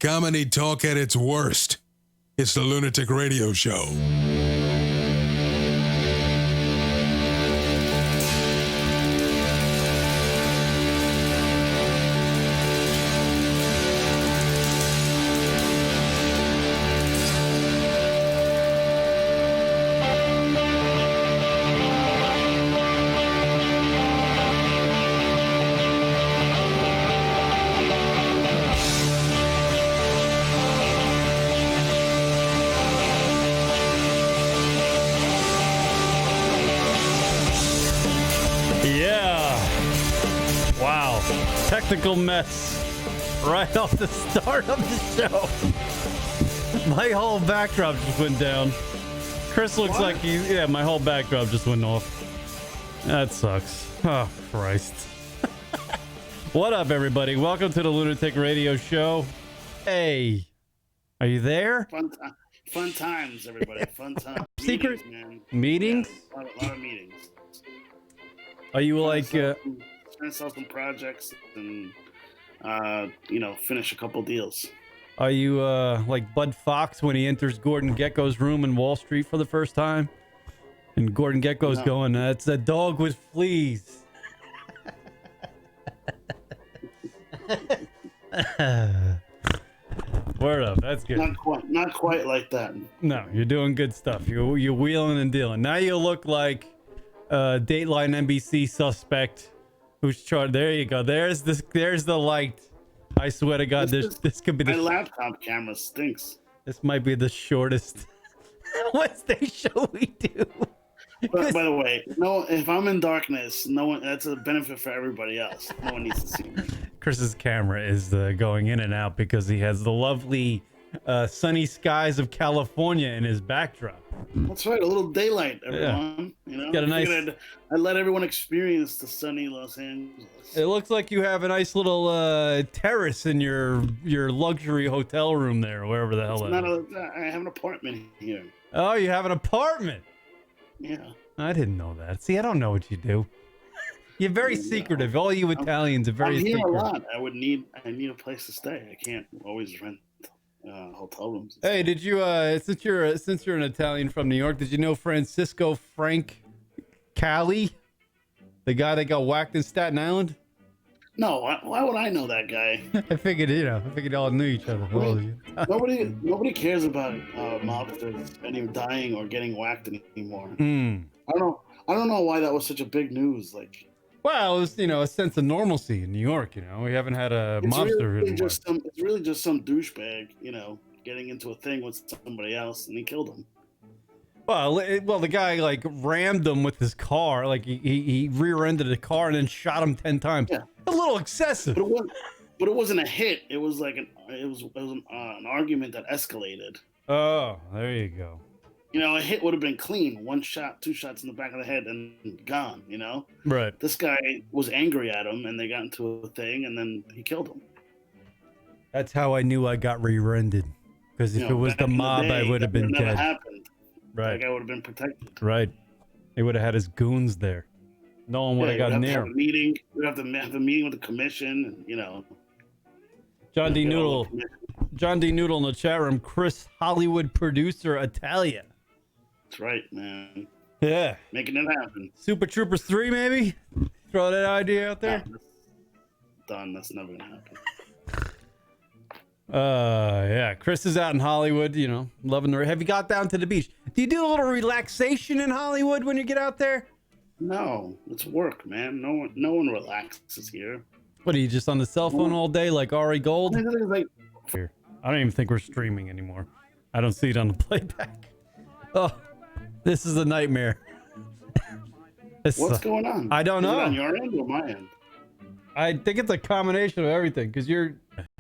Comedy talk at its worst. It's the Lunatic Radio Show. Technical mess right off the start of the show. My whole backdrop just went down. Chris looks like my whole backdrop just went off. That sucks. Oh, Christ. What up, everybody? Welcome to the Lunatic Radio Show. Hey, are you there? Fun times, everybody. Fun times. Secret man. meetings? Yeah, a lot of meetings. Are you Trying to sell some projects and, finish a couple deals. Are you like Bud Fox when he enters Gordon Gekko's room in Wall Street for the first time? And Gordon Gekko's going, that's a dog with fleas. Word up, that's good. Not quite like that. No, you're doing good stuff. You're wheeling and dealing. Now you look like Dateline NBC suspect. Who's charged? There you go. There's the light. I swear to God, this could be the. My laptop camera stinks. This might be the shortest Wednesday show we do. But by the way, if I'm in darkness, no one. That's a benefit for everybody else. No one needs to see me. Chris's camera is going in and out because he has the lovely sunny skies of California in his backdrop. That's right, a little daylight, everyone. Yeah. You know, got a nice. I'd let everyone experience the sunny Los Angeles. It looks like you have a nice little terrace in your luxury hotel room there, wherever the hell I have an apartment here. Oh, you have an apartment? Yeah. I didn't know that. See, I don't know what you do. You're very secretive. All you Italians are very secretive. I'm here a lot. I need a place to stay. I can't always rent hotel rooms. Hey, did you since you're an Italian from New York, did you know Francisco Frank Cali, the guy that got whacked in Staten Island? No, why would I know that guy? I figured you all knew each other. Nobody cares about mobsters dying or getting whacked anymore. I don't know why that was such a big news. Like, well, it was a sense of normalcy in New York. We haven't had a mobster. It's really just some douchebag, getting into a thing with somebody else, and he killed him. Well, the guy rammed him with his car, he rear-ended the car and then shot him 10 times. Yeah. A little excessive. But it wasn't a hit. It was like an argument that escalated. Oh, there you go. A hit would have been clean. 1 shot, 2 shots in the back of the head, and gone. Right. This guy was angry at him, and they got into a thing, and then he killed him. That's how I knew I got rear-ended. Because if it was the mob, I would have been dead. Never happened. Right. That guy would have been protected. Right. He would have had his goons there. No one would have got near him. We'd have to have a meeting with the commission, and, John D. Noodle in the chat room. Chris Hollywood producer Italia. That's right, man. Yeah. Making it happen. Super Troopers 3, maybe? Throw that idea out there. Done. That's never gonna happen. Yeah. Chris is out in Hollywood, loving the. Have you got down to the beach? Do you do a little relaxation in Hollywood when you get out there? No, it's work, man. No one relaxes here. What are you just on the cell phone all day like Ari Gold? I don't even think we're streaming anymore. I don't see it on the playback. Oh, this is a nightmare. What's going on? I don't know. Is it on your end or my end? I think it's a combination of everything because you're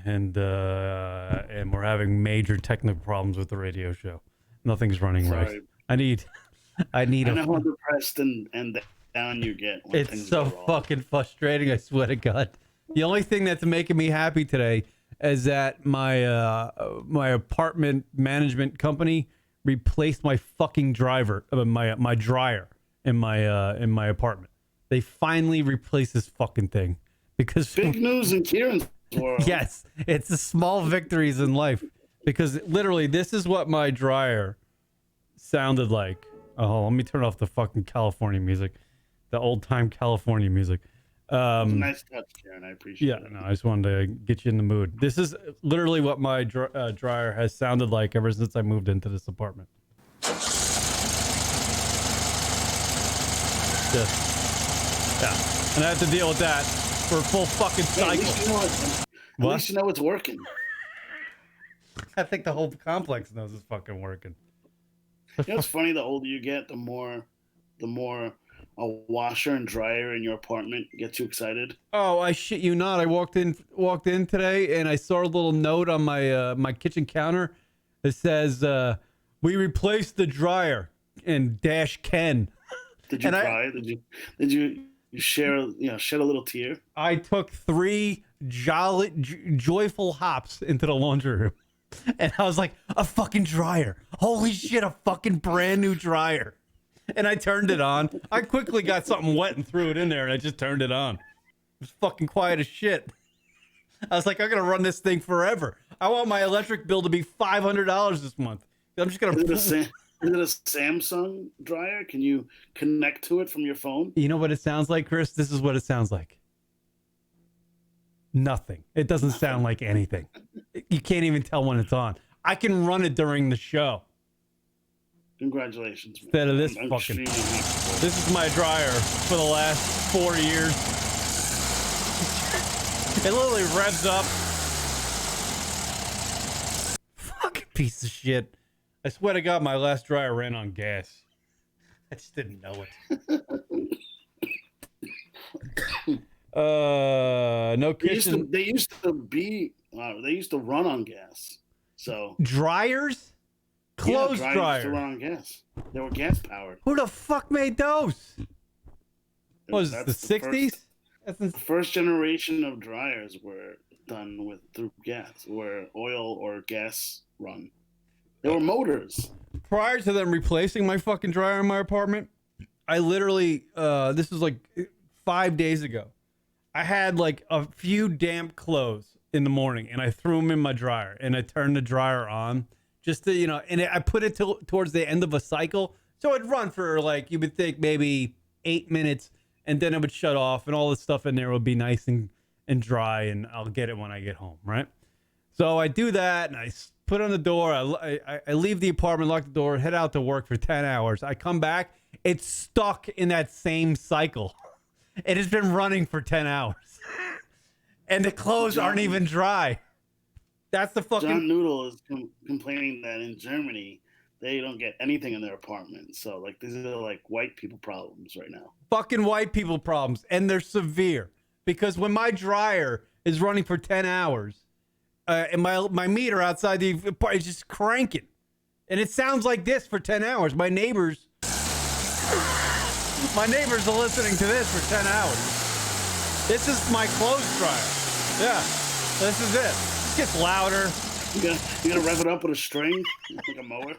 and we're having major technical problems with the radio show. Nothing's running right. I need I know how depressed and down you get when it's so fucking frustrating, I swear to God. The only thing that's making me happy today is that my my apartment management company replaced my fucking my dryer in my apartment. They finally replaced this fucking thing because big news in Kieran's world. Yes, it's the small victories in life. Because literally, this is what my dryer sounded like. Oh, let me turn off the fucking California music. The old-time California music. Nice touch, Karen. I appreciate it. Yeah, no, I just wanted to get you in the mood. This is literally what my dryer has sounded like ever since I moved into this apartment. Yeah, and I have to deal with that for a full fucking cycle. At least you know it's working. I think the whole complex knows it's fucking working. You know, it's funny. The older you get, the more a washer and dryer in your apartment gets you excited. Oh, I shit you not. I walked in today and I saw a little note on my my kitchen counter that says we replaced the dryer and dash Ken. Did you cry? Did you shed a little tear? I took 3 joyful hops into the laundry room. And I was like, a fucking dryer. Holy shit, a fucking brand new dryer. And I turned it on. I quickly got something wet and threw it in there, and I just turned it on. It was fucking quiet as shit. I was like, I'm going to run this thing forever. I want my electric bill to be $500 this month. I'm just going to... Is it a Samsung dryer? Can you connect to it from your phone? You know what it sounds like, Chris? This is what it sounds like. Nothing. It doesn't sound like anything. You can't even tell when it's on. I can run it during the show. Congratulations. Instead of this fucking... This is my dryer for the last 4 years. It literally revs up. Fucking piece of shit. I swear to God, my last dryer ran on gas. I just didn't know it. No kitchen. They used to run on gas. So dryers, clothes dryers used to run on gas. They were gas powered. Who the fuck made those? What was it, the 60s? The first generation of dryers were done through gas, were oil or gas run. They were motors. Prior to them replacing my fucking dryer in my apartment, I literally, this was like 5 days ago. I had like a few damp clothes in the morning and I threw them in my dryer and I turned the dryer on just to, and I put it towards the end of a cycle. So it'd run for like, you would think maybe 8 minutes and then it would shut off and all the stuff in there would be nice and dry and I'll get it when I get home, right? So I do that and I put on the door. I leave the apartment, lock the door, head out to work for 10 hours. I come back. It's stuck in that same cycle. It has been running for 10 hours. And the clothes aren't even dry. That's the fucking... John Noodle is complaining that in Germany, they don't get anything in their apartment. So, like, these are, like, white people problems right now. Fucking white people problems. And they're severe. Because when my dryer is running for 10 hours, and my meter outside the apartment is just cranking. And it sounds like this for 10 hours. My neighbors are listening to this for 10 hours. This is my clothes dryer. Yeah, this is it. It gets louder. You gotta rev it up with a string, like a mower.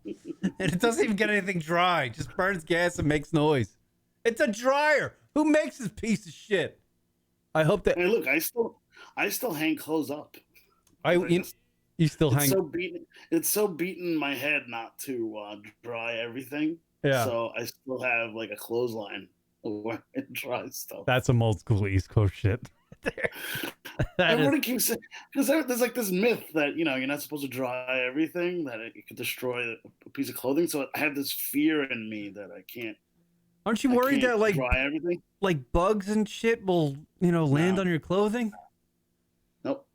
And it doesn't even get anything dry. It just burns gas and makes noise. It's a dryer. Who makes this piece of shit? I hope that... Hey, look, I still hang clothes up. You still hang... It's so beaten my head not to dry everything. Yeah. So I still have like a clothesline where it dries stuff. That's some old school East Coast shit. Everybody keeps saying, because there's like this myth that you're not supposed to dry everything, that it could destroy a piece of clothing. So I have this fear in me that I can't. Aren't you worried that like dry everything? Like bugs and shit will land on your clothing? Nope.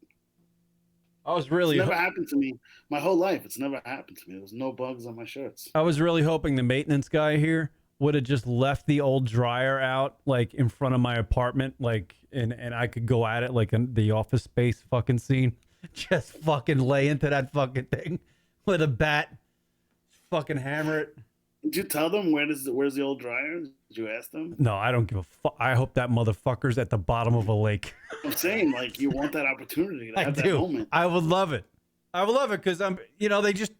I was really... It's never happened to me my whole life. It's never happened to me. There's no bugs on my shirts. I was really hoping the maintenance guy here would have just left the old dryer out like in front of my apartment, like and I could go at it like in the Office Space fucking scene. Just fucking lay into that fucking thing with a bat, fucking hammer it. Did you tell them where's the old dryer? Did you ask them? No, I don't give a fuck. I hope that motherfucker's at the bottom of a lake. I'm saying, like, you want that opportunity to have that moment. I would love it. I would love it because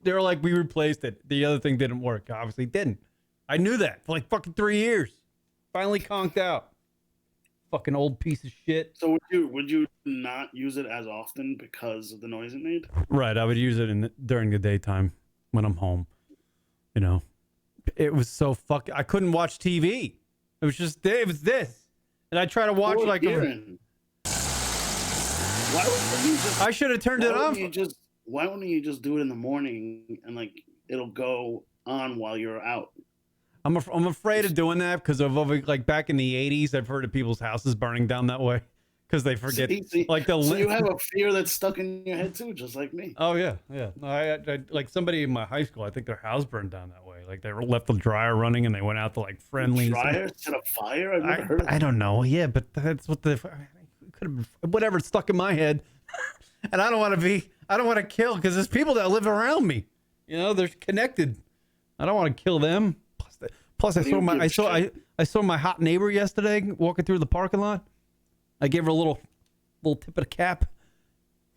they're like, we replaced it. The other thing didn't work. Obviously, it didn't. I knew that for like fucking 3 years. Finally conked out. Fucking old piece of shit. So would you not use it as often because of the noise it made? Right, I would use it during the daytime when I'm home. You know, it was so I couldn't watch TV. It was just it was this, and I try to watch Why wouldn't you just? I should have turned it off. Why wouldn't you just do it in the morning and like it'll go on while you're out? I'm afraid of doing that because of like back in the 80s, I've heard of people's houses burning down that way because they forget. Like so you have a fear that's stuck in your head too, just like me. Oh yeah. No, I like somebody in my high school. I think their house burned down that way. Like they left the dryer running and they went out to like Friendly's. Dryer set a fire? I've never heard of that. I don't know. Yeah, but that's what could have whatever stuck in my head. And I don't want to kill because there's people that live around me. You know, they're connected. I don't want to kill them. Plus, I saw my hot neighbor yesterday walking through the parking lot. I gave her a little tip of the cap.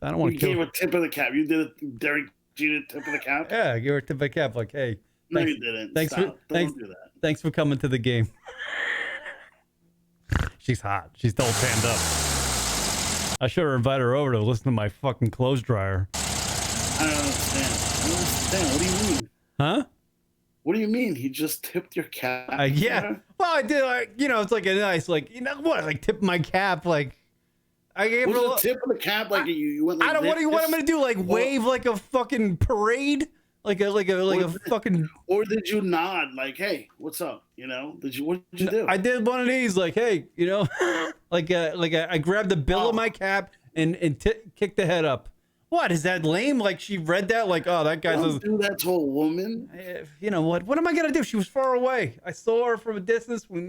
I don't want to kill her. You gave her a tip of the cap. You did a Derek Jeter tip of the cap? Yeah, I gave her a tip of the cap. Like, hey. No, you didn't. Don't do that. Thanks for coming to the game. She's hot. She's all tanned up. I should have invited her over to listen to my fucking clothes dryer. I don't understand. What do you mean? Huh? What do you mean? He just tipped your cap? Yeah. Well, I did. It's like a nice, like, you know what? Like, tip my cap. Like, I gave her a tip of the cap. Like, you went like, I don't. What do you want me to do? Like, wave like a fucking parade? Like a fucking. Or did you nod? Like, hey, what's up? You know? What did you do? I did one of these. Like, hey, you know, I grabbed the bill of my cap and kicked the head up. What is that lame? Like she read that? Like, oh, that guy doesn't do that to a woman. You know what? What am I gonna do? She was far away. I saw her from a distance. You're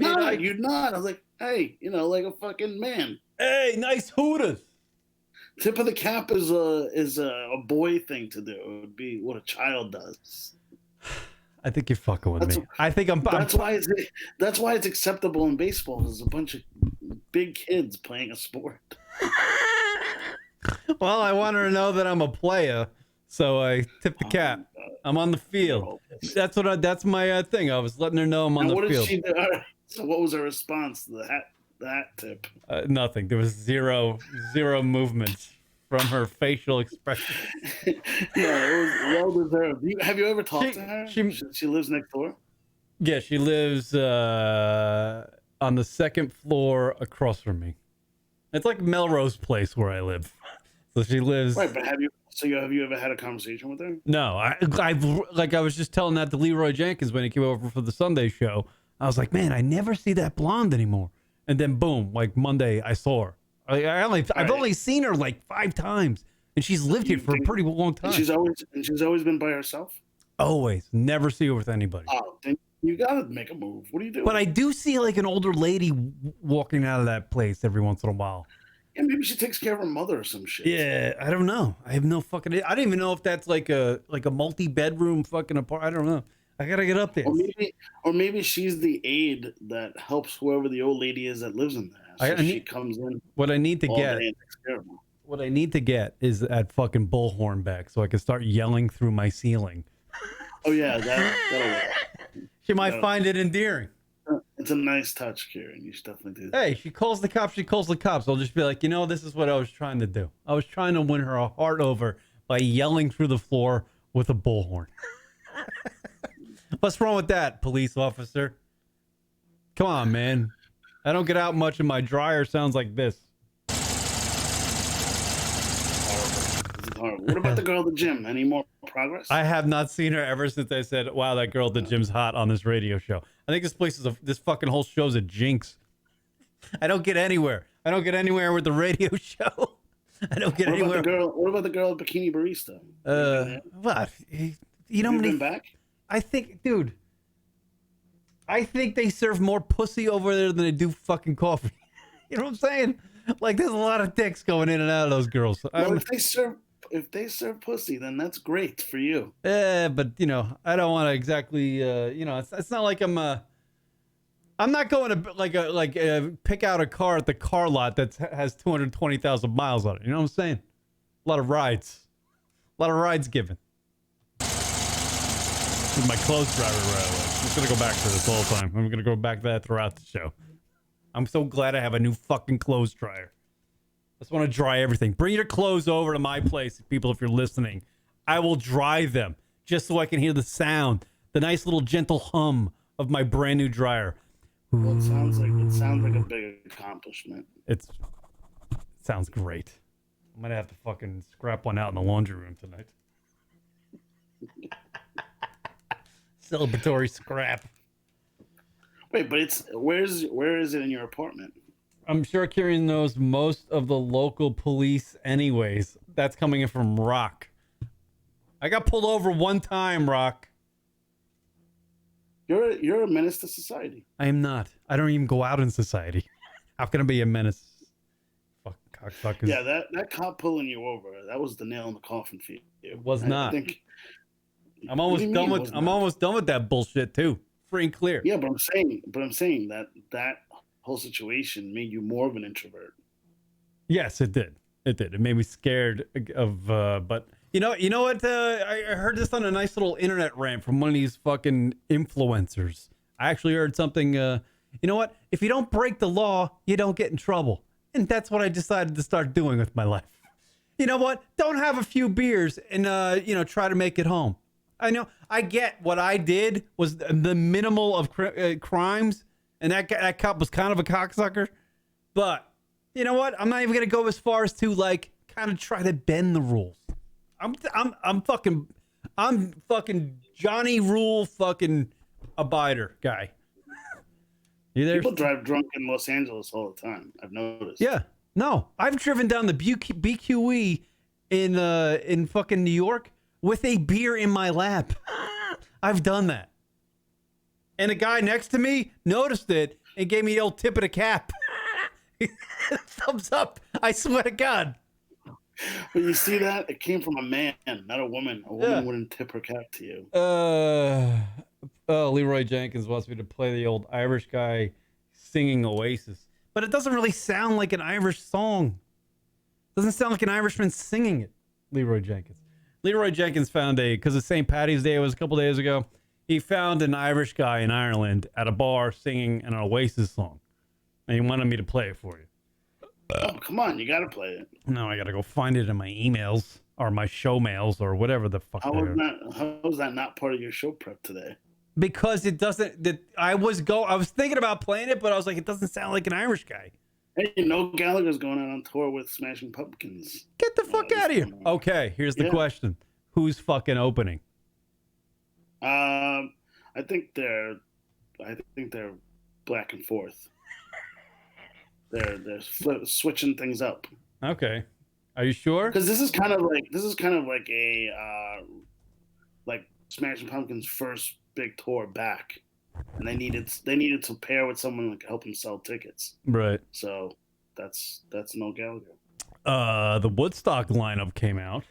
not. I was like, hey, you know, like a fucking man. Hey, nice hooters. Tip of the cap is a boy thing to do. It would be what a child does. I think you're fucking with me. I think That's why it's acceptable in baseball. There's a bunch of big kids playing a sport. Well, I want her to know that I'm a player, so I tip the cap. I'm on the field. That's my thing. I was letting her know I'm on the field. What did she do? So what was her response to that tip? Nothing. There was zero movement from her facial expression. Yeah, it was well deserved. Have you ever talked to her? She lives next door? Yeah, she lives on the second floor across from me. It's like Melrose Place where I live. So she lives. Right, but have you ever had a conversation with her? No, I was just telling that to Leroy Jenkins when he came over for the Sunday show. I was like, man, I never see that blonde anymore. And then boom, like Monday, I saw her. I've only seen her like 5 times, and she's lived here for a pretty long time. And she's always been by herself. Always, never see her with anybody. Oh, then you gotta make a move. What are you doing? But I do see like an older lady walking out of that place every once in a while. Yeah, maybe she takes care of her mother or some shit. Yeah, I don't know. I have no fucking. I don't even know if that's like a multi-bedroom fucking apartment. I don't know. I gotta get up there. Or maybe she's the aide that helps whoever the old lady is that lives in there. So she comes in. What I need to get is that fucking bullhorn back, so I can start yelling through my ceiling. Oh yeah, that'll work. She might find it endearing. It's a nice touch, Kieran. You should definitely do that. Hey, she calls the cops. I'll just be like, you know, this is what I was trying to do. I was trying to win her heart over by yelling through the floor with a bullhorn. What's wrong with that, police officer? Come on, man. I don't get out much and my dryer sounds like this. Horrible. What about the girl at the gym? Any more progress? I have not seen her ever since I said, wow, that girl at the gym's hot on this radio show. I think this fucking whole show's a jinx. I don't get anywhere. With the radio show. I don't get anywhere. What about the girl at Bikini Barista? What? You know, been back? I think they serve more pussy over there than they do fucking coffee. You know what I'm saying? Like, there's a lot of dicks going in and out of those girls. Well, if they serve pussy, then that's great for you. But you know, I don't want to exactly. It's not like I'm not going to pick out a car at the car lot that has 220,000 miles on it. You know what I'm saying? A lot of rides given. With my clothes driver right away. I'm just gonna go back to this all the time. I'm gonna go back to that throughout the show. I'm so glad I have a new fucking clothes dryer. I just want to dry everything. Bring your clothes over to my place, people, if you're listening. I will dry them just so I can hear the sound, the nice little gentle hum of my brand new dryer. Well, it sounds like a big accomplishment. It sounds great. I'm gonna have to fucking scrap one out in the laundry room tonight. Celebratory scrap. Wait, but where is it in your apartment? I'm sure Kieran knows most of the local police anyways. That's coming in from Rock. I got pulled over one time, Rock. You're a menace to society. I am not. I don't even go out in society. How can I be a menace? Fuck cocksuckers. Yeah, that cop pulling you over, that was the nail in the coffin for you. It was not. I'm What almost do you done mean it with was I'm not? almost done with that bullshit too. Free and clear. Yeah, but I'm saying that whole situation made you more of an introvert. Yes, it did. It made me scared of but you know what? I heard this on a nice little internet rant from one of these fucking influencers. I actually heard something. You know what? If you don't break the law, you don't get in trouble, and that's what I decided to start doing with my life. You know what? Don't have a few beers and try to make it home. I know. I get what I did was the minimal of crimes, and that cop was kind of a cocksucker. But you know what? I'm not even gonna go as far as to like kind of try to bend the rules. I'm fucking Johnny Rule fucking abider guy. You there? People drive drunk in Los Angeles all the time. I've noticed. Yeah. No, I've driven down the BQE in fucking New York with a beer in my lap. I've done that. And a guy next to me noticed it and gave me the old tip of the cap. Thumbs up. I swear to God. But you see that? It came from a man, not a woman. A woman wouldn't tip her cap to you. Leroy Jenkins wants me to play the old Irish guy singing Oasis. But it doesn't really sound like an Irish song. It doesn't sound like an Irishman singing it. Leroy Jenkins. Leroy Jenkins found because it's St. Paddy's Day, it was a couple days ago. He found an Irish guy in Ireland at a bar singing an Oasis song. And he wanted me to play it for you. Oh, come on. You got to play it. No, I got to go find it in my emails or my show mails or whatever the fuck. How is that not part of your show prep today? Because it doesn't. I was thinking about playing it, but I was like, it doesn't sound like an Irish guy. Hey, Noel Gallagher's going out on tour with Smashing Pumpkins. Get the fuck out of here. Okay, here's the question: who's fucking opening? I think they're back and forth. They're switching things up. Okay, are you sure? Because this is kind of like a like Smashing Pumpkins' first big tour back, and they needed to pair with someone that could help them sell tickets. Right. So that's Noel Gallagher. The Woodstock lineup came out.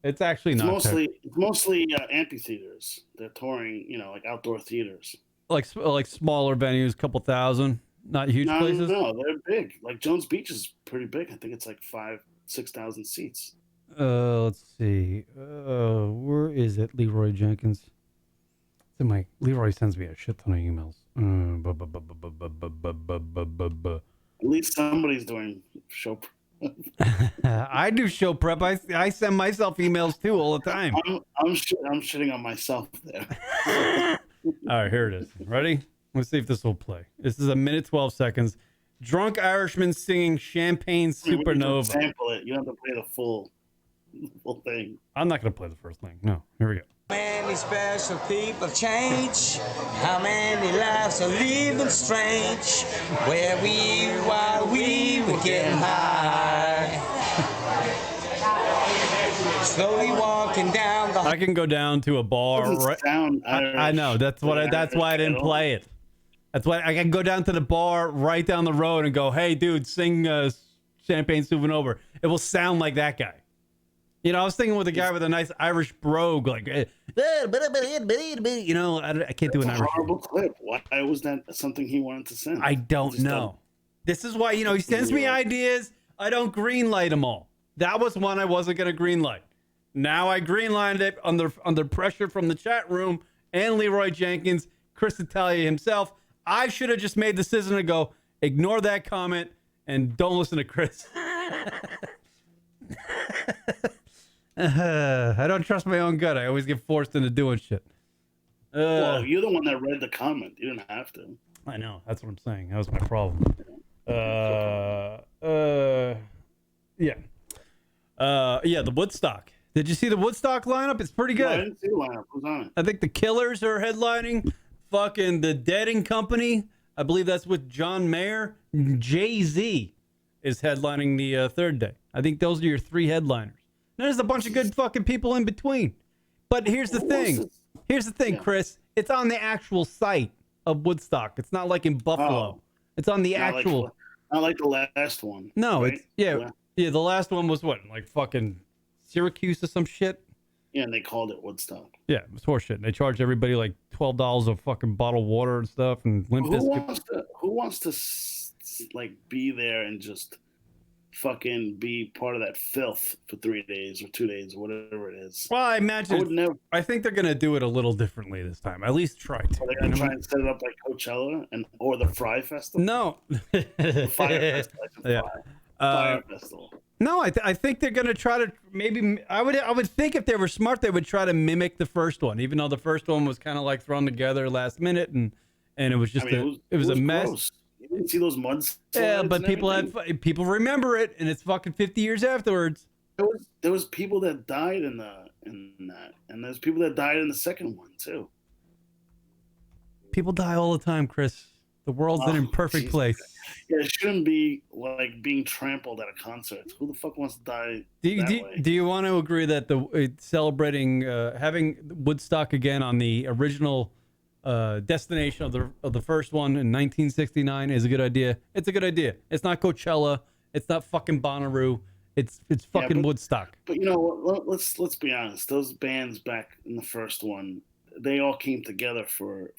It's actually mostly amphitheaters. They're touring, like outdoor theaters, like smaller venues, couple thousand, not huge places. No, they're big. Like Jones Beach is pretty big. I think it's like 5,000-6,000 seats. Let's see. Where is it, Leroy Jenkins? It's in my Leroy sends me a shit ton of emails. At least somebody's doing show prep. I do show prep. I send myself emails too all the time. I'm shitting on myself there. All right, here it is. Ready? Let's see if this will play. This is 1 minute 12 seconds. Drunk Irishman singing Champagne Supernova. Sample it. You have to play the full thing. I'm not going to play the first thing. No. Here we go. Many special people change. How many lives are living strange? Where we while we were getting high. Slowly walking down the. I can go down to a bar. Right? I know. That's why I didn't play it. That's why I can go down to the bar right down the road and go, "Hey, dude, sing Champagne Supernova." It will sound like that guy. I was thinking with a guy with a nice Irish brogue, like, I can't do an Irish. Horrible clip. Why was that something he wanted to send? I don't know. This is why, he sends me ideas. I don't greenlight them all. That was one I wasn't going to greenlight. Now I greenlighted it under pressure from the chat room and Leroy Jenkins, Chris Italia himself. I should have just made the decision to go, Ignore that comment and don't listen to Chris. I don't trust my own gut. I always get forced into doing shit. Well, you're the one that read the comment. You didn't have to. I know. That's what I'm saying. That was my problem. Yeah. The Woodstock. Did you see the Woodstock lineup? It's pretty good. No, I didn't see the lineup. Who's on it? I think the Killers are headlining. Fucking the Dead and Company. I believe that's with John Mayer. Jay-Z is headlining the third day. I think those are your three headliners. There's a bunch of good fucking people in between. But here's the thing. Here's the thing, Chris. It's on the actual site of Woodstock. It's not like in Buffalo. It's on the actual. Not like the last one. No, right? it's yeah. The last one was what, like fucking Syracuse or some shit. Yeah, and they called it Woodstock. Yeah, it was horseshit. And they charged everybody like $12 a fucking bottle of water and stuff. And Limp Bizkit. Who wants to like be there and just fucking be part of that filth for 3 days or 2 days or whatever it is? Well, I imagine. I think they're gonna do it a little differently this time. At least try to. Are they gonna try and set it up like Coachella or the Fry Festival? No. The Fire Festival. Yeah. Fire Festival. No, I think they're gonna try to maybe. I would think if they were smart, they would try to mimic the first one, even though the first one was kind of like thrown together last minute and it was just it was a mess. Gross. You didn't see those muds? Yeah, but people remember it, and it's fucking 50 years afterwards. There was people that died in that, and there's people that died in the second one too. People die all the time, Chris. The world's an imperfect place. Yeah, it shouldn't be like being trampled at a concert. Who the fuck wants to die Do you want to agree that the celebrating having Woodstock again on the original destination of the first one in 1969 is a good idea? It's a good idea. It's not Coachella. It's not fucking Bonnaroo. It's fucking Woodstock. But you know, let's be honest. Those bands back in the first one, they all came together for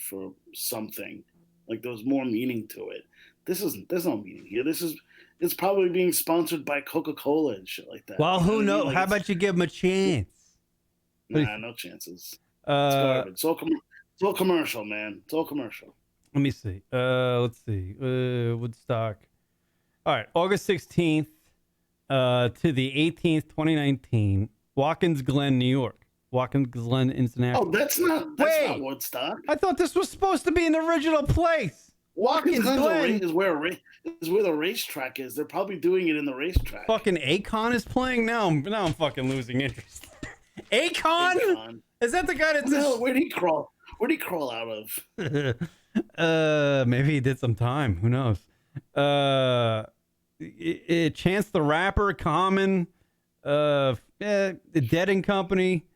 something. Like there was more meaning to it. There's no meaning here. It's probably being sponsored by Coca-Cola and shit like that. Well, who knows? Like, how about you give them a chance? Nah, no chances. It's garbage. It's all commercial, man. It's all commercial. Let me see. Let's see. Woodstock. All right, August 16th to the 18th, 2019, Watkins Glen, New York. Watkins Glen International. Oh, that's not Woodstock. I thought this was supposed to be an original place. Watkins Glen is where the racetrack is. They're probably doing it in the racetrack. Fucking Akon is playing now. Now I'm fucking losing interest. Akon? Is that the guy that's? No, where'd he crawl? Where'd he crawl out of? Maybe he did some time. Who knows? Chance the Rapper, Common, the Dead and Company,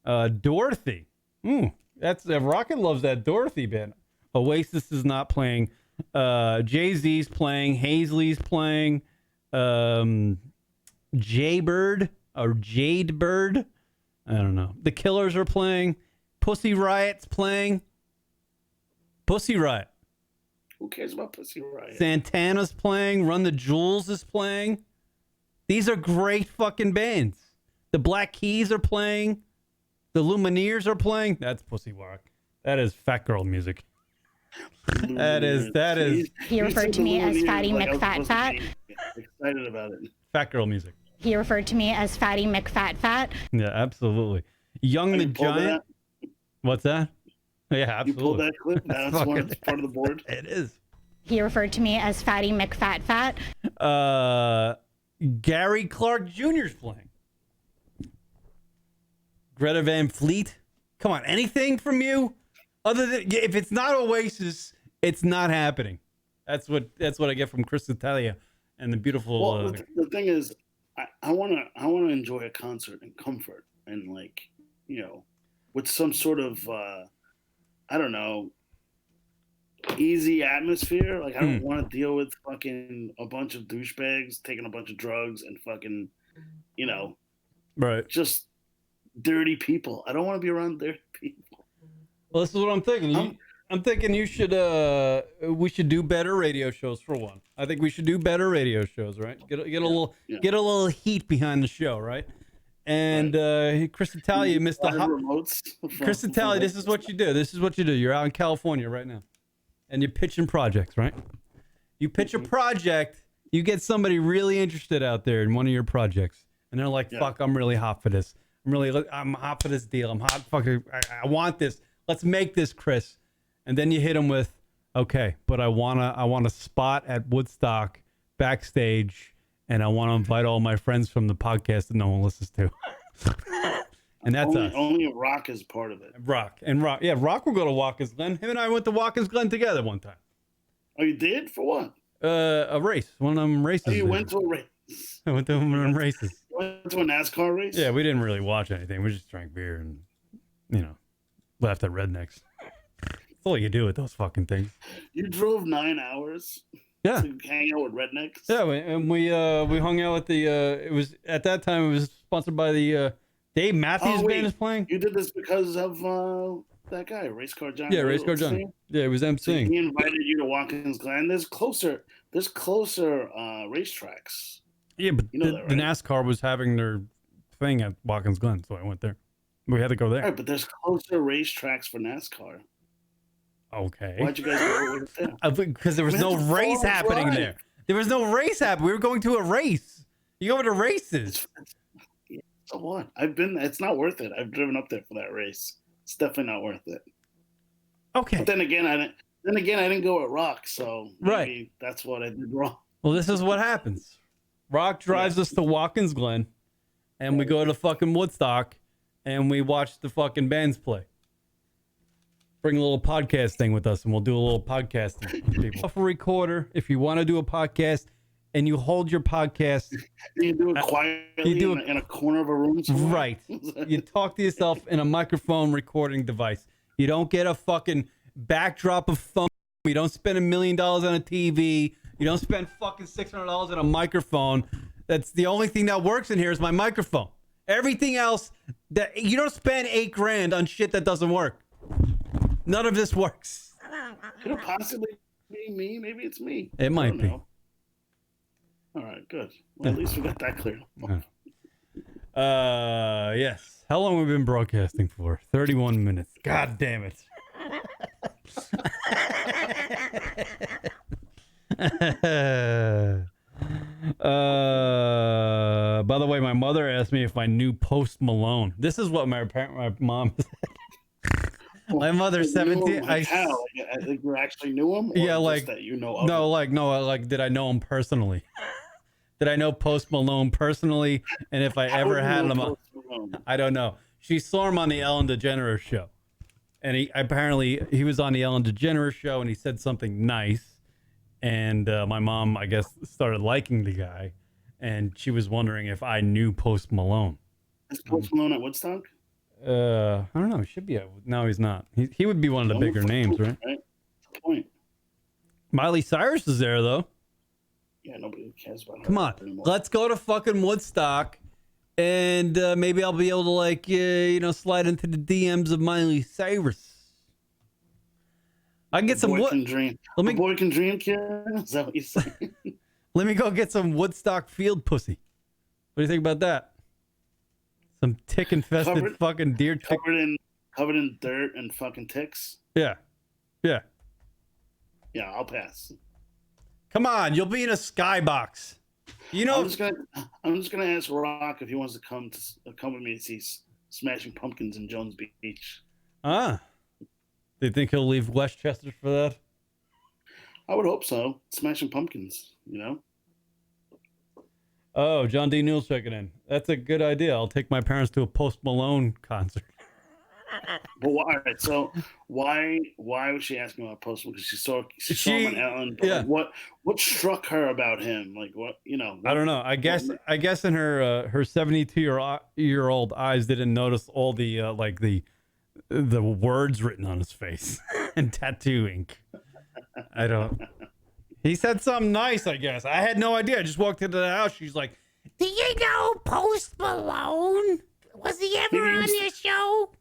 Dorothy. That's Rocket loves that Dorothy band. Oasis is not playing. Jay-Z's playing. Hazley's playing. Jaybird or Jade Bird. I don't know. The Killers are playing. Pussy Riot's playing. Pussy Riot. Who cares about Pussy Riot? Santana's playing. Run the Jewels is playing. These are great fucking bands. The Black Keys are playing. The Lumineers are playing. That's Pussy Riot. That is fat girl music. That is. He referred to me as Fatty McFat. Excited about it. Fat girl music. He referred to me as Fatty McFat. Yeah, absolutely. Young the Giant. What's that? Yeah, absolutely. You pulled that clip? That's part of the board? It is. He referred to me as Fatty McFat. Gary Clark Jr. is playing. Greta Van Fleet. Come on, anything from you? Other than if it's not Oasis, it's not happening. That's what I get from Chris Italia and the beautiful. Well, the thing is, I want to enjoy a concert in comfort and with some sort of I don't know, easy atmosphere. Like I don't want to deal with fucking a bunch of douchebags taking a bunch of drugs and fucking, right, just dirty people. I don't want to be around dirty people. Well, this is what I'm thinking. I'm thinking we should do better radio shows for one. I think we should do better radio shows, right? Get a little heat behind the show, right? And Chris Italia missed the remotes. Chris Italia, this is what you do. You're out in California right now, and you're pitching projects, right? You pitch a project, you get somebody really interested out there in one of your projects, and they're like, "Fuck, I'm really hot for this. I'm hot for this deal. I'm hot. Fucking, I want this. Let's make this, Chris." And then you hit them with, "Okay, but I want a spot at Woodstock backstage, and I want to invite all my friends from the podcast that no one listens to." And that's us. Only Rock is part of it. Rock. Yeah, Rock will go to Watkins Glen. Him and I went to Watkins Glen together one time. Oh, you did? For what? A race. One of them races. Oh, you went to a race? I went to one of them races. You went to a NASCAR race? Yeah, we didn't really watch anything. We just drank beer and, laughed at rednecks. That's all you do with those fucking things. You drove 9 hours to hang out with rednecks? Yeah, we hung out with the, it was, at that time, it was sponsored by the, Dave Matthews Band is playing. You did this because of that guy, Race Car John. Yeah, Race Car John. Yeah, it was emceeing. So he invited you to Watkins Glen. There's closer racetracks. Yeah, but you know that, right? The NASCAR was having their thing at Watkins Glen, so I went there. We had to go there. Right, but there's closer racetracks for NASCAR. Okay. Why'd you guys go over there? Because there was no race happening there. There was no race happening. We were going to a race. You go to races. So what? I've been. It's not worth it. I've driven up there for that race. It's definitely not worth it. Okay. But then again, I didn't go at Rock, so maybe that's what I did wrong. Well, this is what happens. Rock drives us to Watkins Glen, and we go to fucking Woodstock, and we watch the fucking bands play. Bring a little podcast thing with us, and we'll do a little podcasting with people. Off a recorder, if you want to do a podcast, and you hold your podcast. You do it quietly in a corner of a room somewhere? Right. You talk to yourself in a microphone recording device. You don't get a fucking backdrop of foam. You don't spend $1 million on a TV. You don't spend fucking $600 on a microphone. That's the only thing that works in here is my microphone. Everything else, that you don't spend $8,000 on shit that doesn't work. None of this works. Could it possibly be me? Maybe it's me. It might be. All right, good. Well, at least we got that clear. Yes. How long have we been broadcasting for? 31 minutes. God damn it. By the way, my mother asked me if I knew Post Malone. This is what my mom said. My mother's 17. I think you actually knew him? Or yeah, like that you know of him? Did I know him personally? Did I know Post Malone personally? And if I ever had him, I don't know. She saw him on the Ellen DeGeneres show, and he was on the Ellen DeGeneres show, and he said something nice, and my mom, I guess, started liking the guy, and she was wondering if I knew Post Malone. Is Post Malone at Woodstock? I don't know. He should be at. No, he's not. He would be one of the bigger names, right? Right. That's the point. Miley Cyrus is there though. Yeah, nobody cares about her. Come on, anymore. Let's go to fucking Woodstock, and maybe I'll be able to slide into the DMs of Miley Cyrus. I can get some. Boy can dream. Boy can dream, Karen. Is that what you say? Let me go get some Woodstock field pussy. What do you think about that? Some tick-infested fucking deer tick. Covered in dirt and fucking ticks. Yeah. Yeah, I'll pass. Come on, you'll be in a skybox. I'm just gonna ask Rock if he wants to come with me to see Smashing Pumpkins in Jones Beach. Do you think he'll leave Westchester for that? I would hope so. Smashing Pumpkins, Oh, John D. Newell's checking in. That's a good idea. I'll take my parents to a Post Malone concert. But all right, so why was she asking about Post Malone? Because she saw him on Ellen. But what struck her about him? Like what? I don't know. I guess in her 72-year-old eyes didn't notice all the the words written on his face and tattoo ink. I don't. He said something nice, I guess. I had no idea. I just walked into the house. She's like, "Do you know Post Malone? Was he ever on your show?"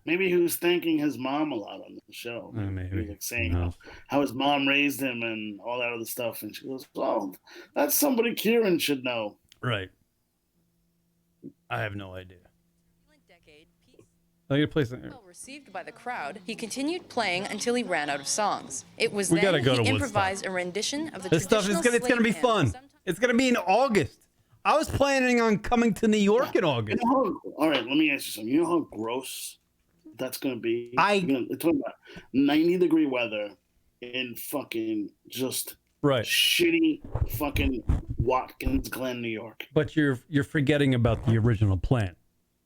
Maybe he was thanking his mom a lot on the show. Maybe. He was like saying how his mom raised him and all that other stuff. And she goes, "Oh, that's somebody Kieran should know." Right. I have no idea. I need to play something. Well received by the crowd, he continued playing until he ran out of songs. It was We then gotta go to he Woodstock. improvised a rendition of the This stuff is traditional it's gonna be slave fun. anthem. It's gonna be in August. I was planning on coming to New York in August. All right, let me ask you something. You know how gross that's going to be? They're talking about 90-degree weather in fucking just shitty fucking Watkins Glen, New York. But you're forgetting about the original plan.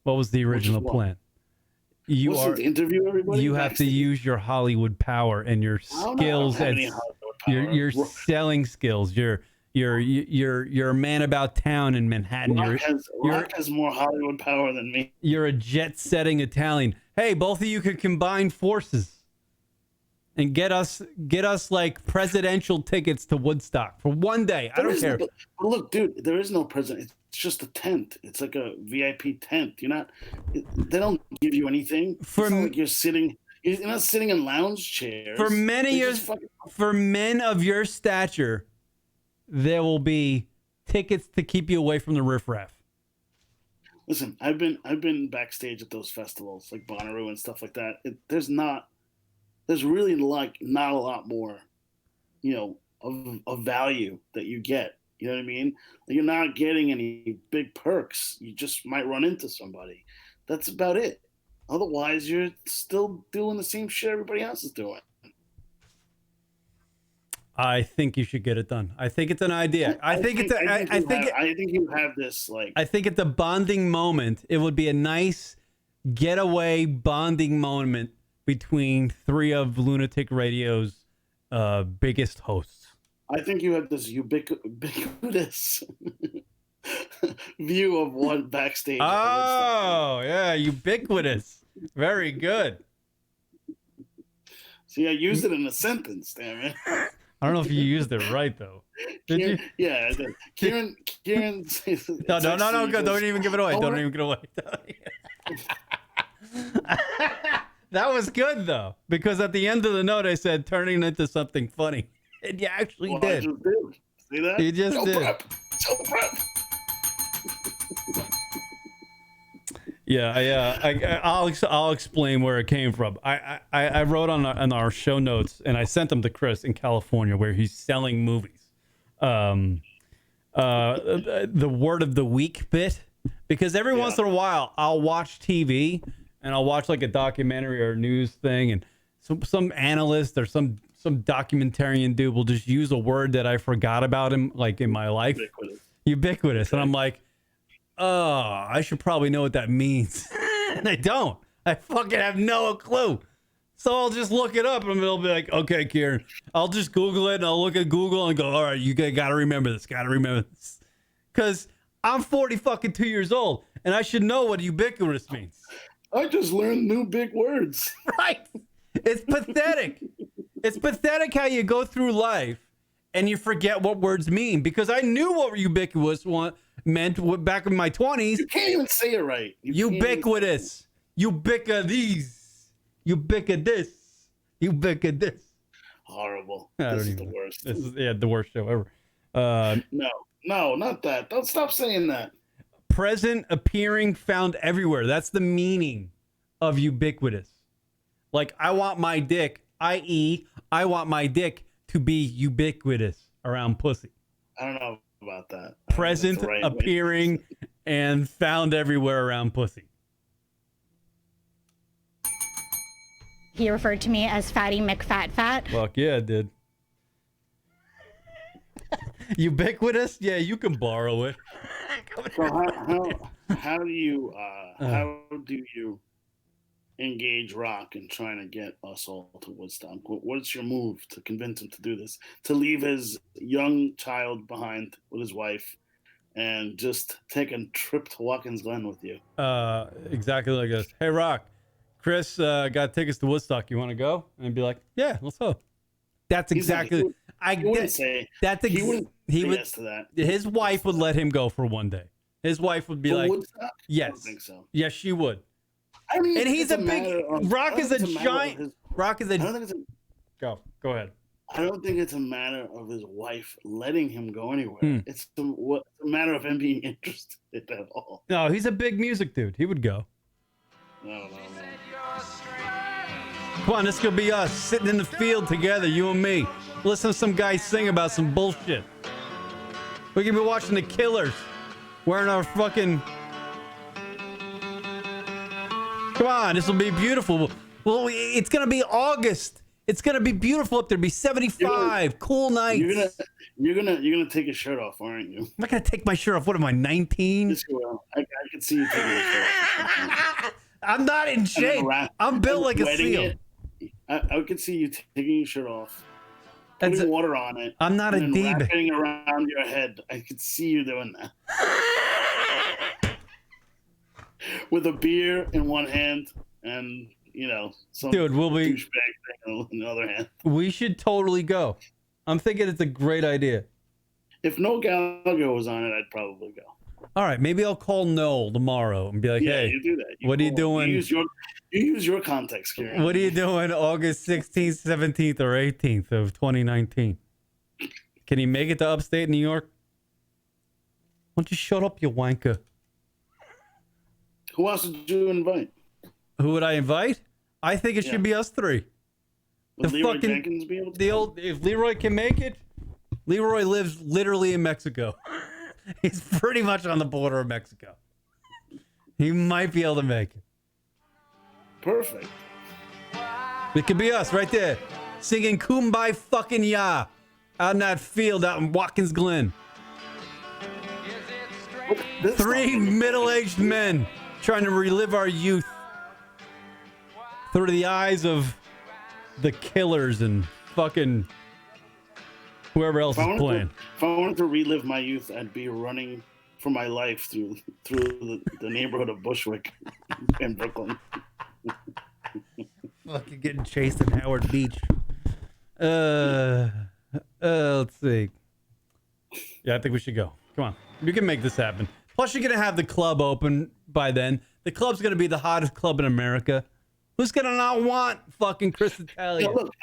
What was the original plan? You What's to interview everybody. You have to use your Hollywood power and your skills and your selling skills. You're a man about town in Manhattan. Rock has more Hollywood power than me. You're a jet-setting Italian. Hey, both of you could combine forces and get us like presidential tickets to Woodstock for one day. I don't care. But look, dude, there is no president. It's just a tent. It's like a VIP tent. They don't give you anything. It's not like you're sitting. You're not sitting in lounge chairs. For many years, for men of your stature, there will be tickets to keep you away from the riffraff. Listen, I've been backstage at those festivals like Bonnaroo and stuff like that. There's really like not a lot more, of value that you get. You know what I mean? You're not getting any big perks. You just might run into somebody. That's about it. Otherwise, you're still doing the same shit everybody else is doing. I think you should get it done. I think it's an idea. I think you have this like. I think it's a bonding moment. It would be a nice getaway bonding moment between three of Lunatic Radio's biggest hosts. I think you have this ubiquitous view of what backstage. Oh, yeah, ubiquitous. Very good. See, I used it in a sentence, damn it. I don't know if you used it right though. Did you? Yeah, I did. Kieran. No, go. Don't even give it away. Don't even give it away. That was good though, because at the end of the note I said turning into something funny, and you actually did. I just did. See that? You just did. Prep. Yeah, I'll explain where it came from. I wrote on our show notes, and I sent them to Chris in California, where he's selling movies. The word of the week bit, because every once in a while I'll watch TV and I'll watch like a documentary or a news thing, and some analyst or some documentarian dude will just use a word that I forgot about him, like in my life. Ubiquitous. And I'm like, oh, I should probably know what that means. And I don't. I fucking have no clue. So I'll just look it up and it'll be like, okay, Kieran, I'll just Google it and I'll look at Google and go, all right, you got to remember this. Because I'm 2 years old and I should know what ubiquitous means. I just learned new big words. Right. It's pathetic. It's pathetic how you go through life and you forget what words mean, because I knew what ubiquitous meant back in my 20s. You can't even say it right. Ubiquitous. Ubiquitous. Horrible. This is the worst. This is the worst show ever. No, not that. Don't stop saying that. Present, appearing, found everywhere. That's the meaning of ubiquitous. Like, I want my dick, i.e., I want my dick to be ubiquitous around pussy. I don't know about that. Present, appearing, and found everywhere around pussy. He referred to me as Fatty McFat. Fuck yeah, it did. Ubiquitous? Yeah, you can borrow it. So how do you engage Rock in trying to get us all to Woodstock? What's your move to convince him to do this? To leave his young child behind with his wife and just take a trip to Watkins Glen with you? Exactly like this. Hey, Rock, Chris got tickets to Woodstock. You want to go? And I'd be like, yeah, let's go. That's exactly. He wouldn't say yes to that. His wife would let him go for one day. His wife would be like, Woodstock? yes. I don't think so. Yes, she would. I mean, and he's a big Rock is a giant. Rock is a. Go ahead. I don't think it's a matter of his wife letting him go anywhere. It's a matter of him being interested at all. No, he's a big music dude. He would go. I don't know, man. Come on, this could be us sitting in the field together, you and me. Listen to some guy sing about some bullshit. We could be watching the Killers, wearing our fucking... Come on, this will be beautiful. Well, it's going to be August. It's going to be beautiful up there. It'll be 75, cool nights. You're gonna take your shirt off, aren't you? I'm not going to take my shirt off. What am I, 19? I can see you taking your shirt off. I'm not in shape. I'm built like a seal. I could see you taking your shirt off, putting water on it. I'm not a diva. Wrapping around your head. I could see you doing that. With a beer in one hand and, some dude, we'll be douchebag thing in the other hand. We should totally go. I'm thinking it's a great idea. If Noel Gallagher was on it, I'd probably go. All right, maybe I'll call Noel tomorrow and be like, yeah, hey, you do that. What are you doing? You use your context, Kieran. What are you doing August 16th, 17th, or 18th of 2019? Can you make it to upstate New York? Why don't you shut up, you wanker? Who else did you invite? Who would I invite? I think it should be us three. Would Leroy Jenkins be able to if Leroy can make it, Leroy lives literally in Mexico. He's pretty much on the border of Mexico. He might be able to make it. Perfect. It could be us right there, singing Kumbaya fucking Ya out in that field out in Watkins Glen. Three middle-aged men trying to relive our youth through the eyes of the Killers and fucking whoever else is playing. If I wanted to relive my youth, I'd be running for my life through the neighborhood of Bushwick in Brooklyn. Fucking getting chased in Howard Beach. Let's see. Yeah, I think we should go. Come on. We can make this happen. Plus, you're going to have the club open by then. The club's going to be the hottest club in America. Who's going to not want fucking Chris Italia? Yeah, look,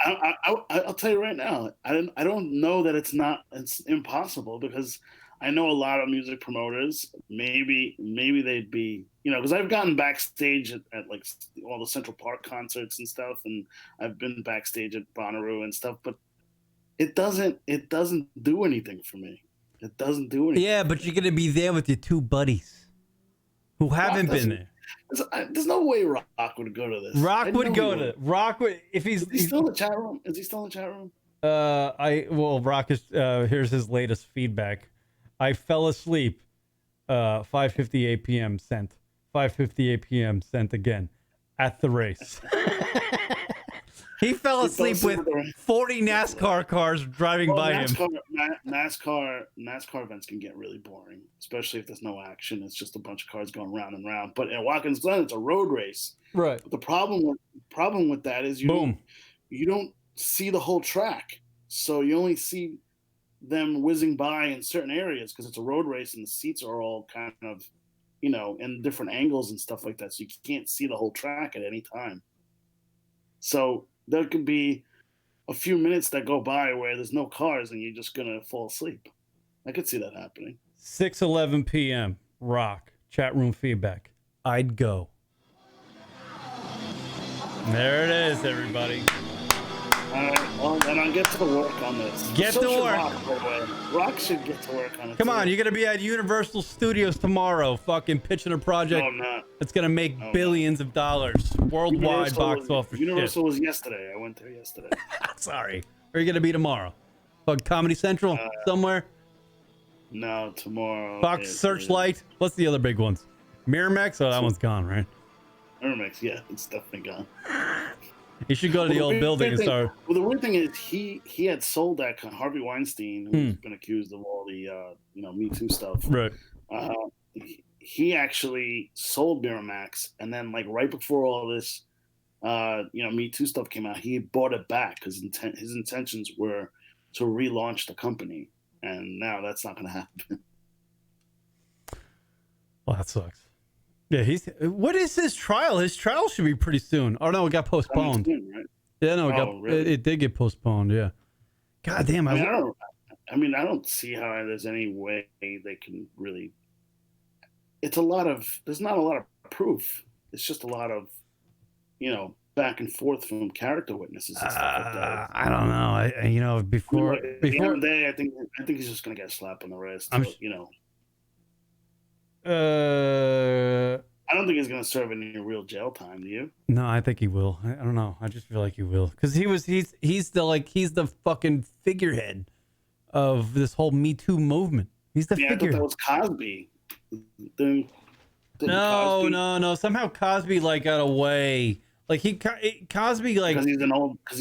I'll tell you right now. I don't know that it's impossible, because I know a lot of music promoters. Maybe they'd be, because I've gotten backstage at like all the Central Park concerts and stuff, and I've been backstage at Bonnaroo and stuff, but it doesn't do anything for me. It doesn't do anything. Yeah, but you're going to be there with your two buddies who haven't been there. There's no way Rock would go to this. Rock would go to Rock would if he's. Is he still in the chat room? Is he still in the chat room? Rock is. Here's his latest feedback. I fell asleep. 5:58 p.m. sent. 5:58 p.m. sent again at the race. He fell asleep with 40 NASCAR cars driving by him. NASCAR events can get really boring, especially if there's no action. It's just a bunch of cars going round and round. But at Watkins Glen, it's a road race. Right. But the problem with that is you don't see the whole track, so you only see them whizzing by in certain areas because it's a road race and the seats are all kind of, in different angles and stuff like that. So you can't see the whole track at any time. So there could be a few minutes that go by where there's no cars and you're just going to fall asleep. I could see that happening. 6:11 p.m. Rock. Chat room feedback. I'd go. There it is, everybody. All right. Well, then I'll get to work on this. Get to work. Rock should get to work on it. Come on, you're going to be at Universal Studios tomorrow fucking pitching a project that's going to make billions of dollars worldwide box office. Universal was yesterday. I went there yesterday. Sorry. Where are you going to be tomorrow? Comedy Central somewhere? No, tomorrow. Fox Searchlight? What's the other big ones? Miramax? Oh, that one's gone, right? Miramax, yeah. It's definitely gone. You should go to the old building and start. Well, the weird thing is he had sold that Harvey Weinstein, who's been accused of all the Me Too stuff. Right. He actually sold Miramax, and then like right before all this, Me Too stuff came out, he bought it back because his intentions were to relaunch the company, and now that's not going to happen. Well, that sucks. Yeah, what is his trial? His trial should be pretty soon. Oh no, it got postponed. Soon, right? Yeah, no, it did get postponed. Yeah. God damn! I don't see how there's any way they can really. There's not a lot of proof. it's just a lot of, back and forth from character witnesses and stuff like that. I don't know. Before At the end of the day, I think he's just gonna get a slap on the wrist. I don't think he's gonna serve any real jail time. Do you? No, I think he will. I don't know. I just feel like he will because he's the fucking figurehead of this whole Me Too movement. He's the figurehead. I thought that was Cosby. Cosby? No. Somehow Cosby got away. Cosby because he's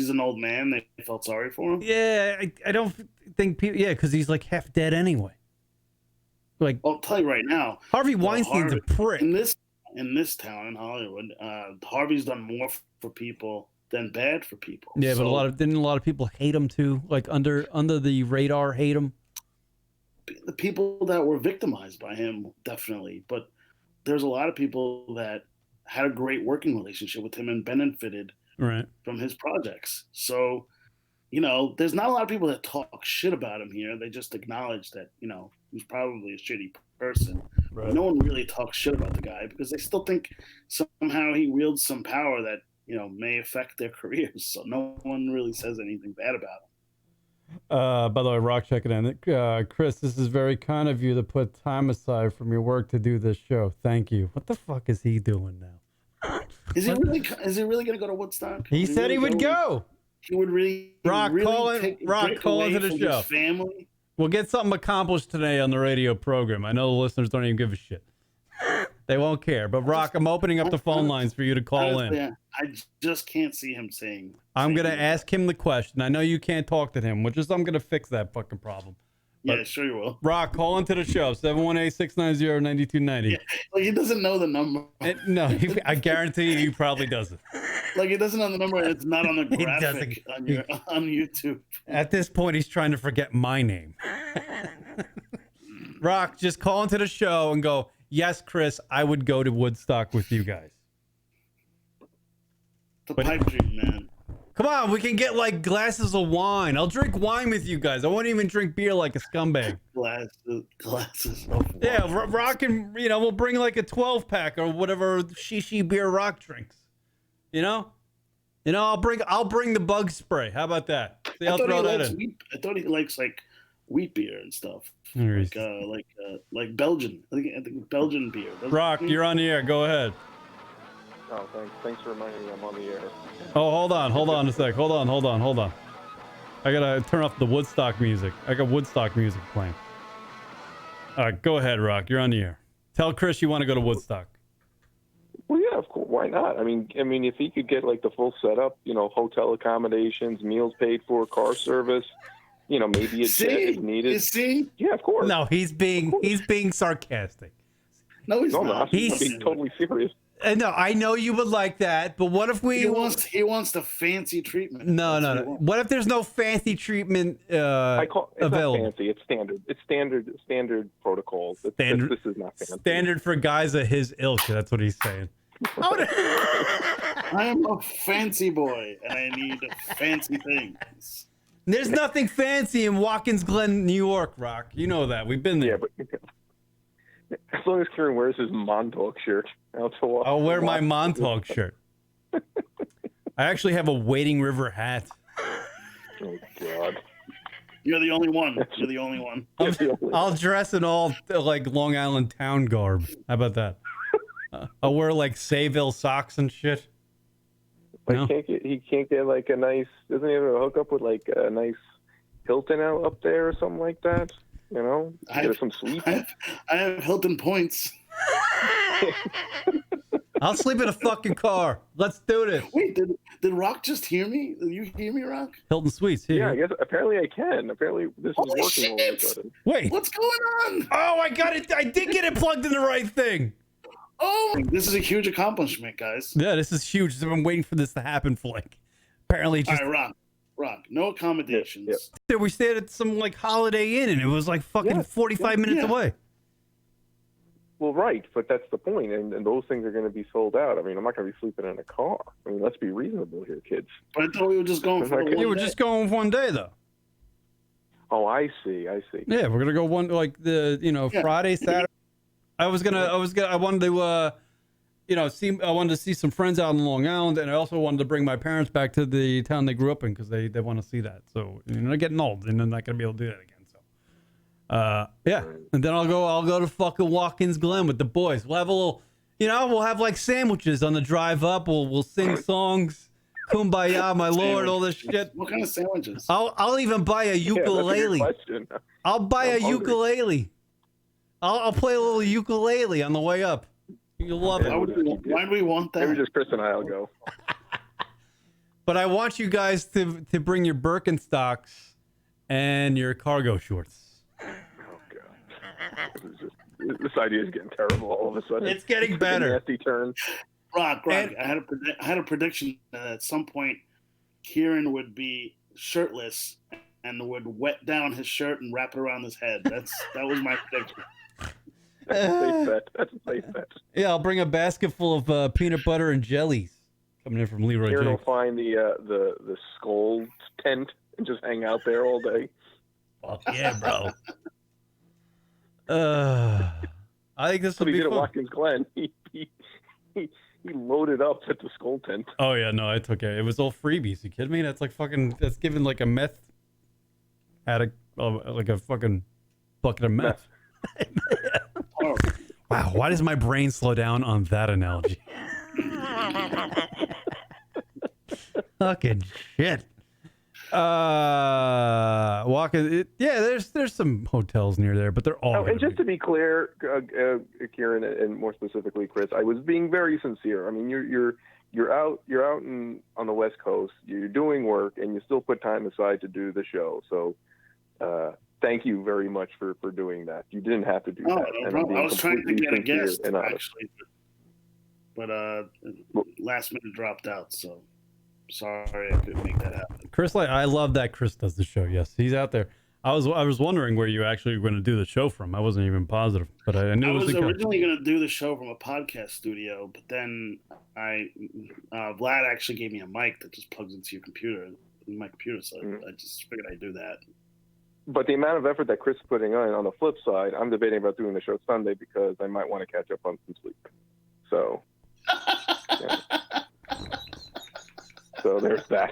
an old man. They felt sorry for him. Yeah, I don't think people. Yeah, because he's half dead anyway. I'll tell you right now, Harvey Weinstein's a prick. In this town in Hollywood, Harvey's done more for people than bad for people. Yeah, but didn't a lot of people hate him too? Under the radar, hate him. The people that were victimized by him, definitely. But there's a lot of people that had a great working relationship with him and benefited from his projects. So, there's not a lot of people that talk shit about him here. They just acknowledge that, he's probably a shitty person. Right. No one really talks shit about the guy because they still think somehow he wields some power that, may affect their careers. So no one really says anything bad about him. By the way, Rock checking in. Chris, this is very kind of you to put time aside from your work to do this show. Thank you. What the fuck is he doing now? Is he really going to go to Woodstock? He said he would go. He would really. Rock, call into the show. Family. We'll get something accomplished today on the radio program. I know the listeners don't even give a shit. They won't care. But Rock, I'm opening up the phone lines for you to call in. I just can't see him saying. I'm going to ask him the question. I know you can't talk to him, which is I'm going to fix that fucking problem. Yeah, sure you will. Rock, call into the show, 718-690-9290. Yeah, he doesn't know the number. I guarantee you he probably doesn't. He doesn't know the number. It's not on the graphic on YouTube. At this point, he's trying to forget my name. Rock, just call into the show and go, yes, Chris, I would go to Woodstock with you guys. It's a pipe dream, man. Come on, we can get glasses of wine. I'll drink wine with you guys. I won't even drink beer like a scumbag. Glasses of wine. Yeah, Rock and we'll bring a 12-pack or whatever shishi beer Rock drinks. I'll bring the bug spray. How about that? See, I'll throw that in. I thought he likes wheat beer and stuff. Like Belgian. I think Belgian beer. Rock, you're on the air. Go ahead. Oh, thanks for reminding me I'm on the air. Oh, hold on a sec. Hold on. I gotta turn off the Woodstock music. I got Woodstock music playing. All right, go ahead, Rock. You're on the air. Tell Chris you want to go to Woodstock. Well, yeah, of course. Why not? I mean, if he could get the full setup, hotel accommodations, meals paid for, car service, maybe a jet if needed. You see? Yeah, of course. No, he's being sarcastic. No, he's not. He's being totally serious. No, I know you would like that, but what if he wants the fancy treatment? No. What if there's no fancy treatment available? Not fancy. It's standard. It's standard protocols. This is not fancy. Standard for guys of his ilk. That's what he's saying. I am a fancy boy, and I need fancy things. There's nothing fancy in Watkins Glen, New York, Rock. You know that. We've been there. Yeah, but as long as Kieran wears his Montauk shirt. I'll wear my Montauk shirt. I actually have a Wading River hat. Oh, God. You're the only one. I'll dress in all Long Island town garb. How about that? I'll wear Sayville socks and shit. He can't get a nice, doesn't he have a hookup with a nice Hilton out up there or something like that? Get some sleep. I have Hilton points. I'll sleep in a fucking car. Let's do this. Wait, did Rock just hear me? Did you hear me, Rock? Hilton Suites here. Yeah, I guess apparently I can. Apparently this is working shit. All of a sudden. Wait. What's going on? Oh, I got it. I did get it plugged in the right thing. Oh, this is a huge accomplishment, guys. Yeah, this is huge. I've been waiting for this to happen for apparently just... All right, Rock, no accommodations. Yep. We stayed at some Holiday Inn, and it was 45 minutes away. Well, right, but that's the point, and those things are going to be sold out. I mean, I'm not going to be sleeping in a car. I mean, let's be reasonable here, kids. But I thought we were just going for one day. You were just going one day, though. Oh, I see. Yeah, we're gonna go one Friday, Saturday. I wanted to I wanted to see some friends out in Long Island, and I also wanted to bring my parents back to the town they grew up in because they want to see that. So they're getting old, and they're not gonna be able to do that again. So, yeah, and then I'll go to fucking Watkins Glen with the boys. We'll have a little, we'll have like sandwiches on the drive up. We'll sing songs, Kumbaya, my lord, all this shit. What kind of sandwiches? I'll even buy a ukulele. I'll buy a ukulele. I'll play a little ukulele on the way up. You'll love it. Why do we want that? Maybe just Chris and I'll go. But I want you guys to bring your Birkenstocks and your cargo shorts. Oh God! This idea is getting terrible all of a sudden. It's getting better. Nasty turn. Rock. I had a prediction that at some point Kieran would be shirtless and would wet down his shirt and wrap it around his head. That was my prediction. That's a safe bet. Yeah, I'll bring a basket full of peanut butter and jellies coming in from Leroy Kieran will Jenkins. find the skull tent and just hang out there all day. Fuck yeah, bro. I think this will be did fun. at Watkins Glen. He loaded up at the skull tent. Oh yeah, no, I took it. It was all freebies. You kidding me? That's like that's giving like a meth addict, like a fucking bucket of meth. Wow, why does my brain slow down on that analogy? Fucking shit. There's some hotels near there, but they're all. And just to be clear, Kieran, and more specifically Chris, I was being very sincere. I mean, you're out on the West Coast. You're doing work, and you still put time aside to do the show. So, thank you very much for doing that. You didn't have to do that. No problem. I was trying to get a guest actually, but last minute dropped out. So sorry I couldn't make that happen. Chris, I love that Chris does the show. Yes, he's out there. I was wondering where you actually were going to do the show from. I wasn't even positive, but I knew I it was originally going to do the show from a podcast studio, but then Vlad actually gave me a mic that just plugs into my computer, so I just figured I'd do that. But the amount of effort that Chris is putting on the flip side, I'm debating about doing the show Sunday because I might want to catch up on some sleep. So, yeah. So there's that.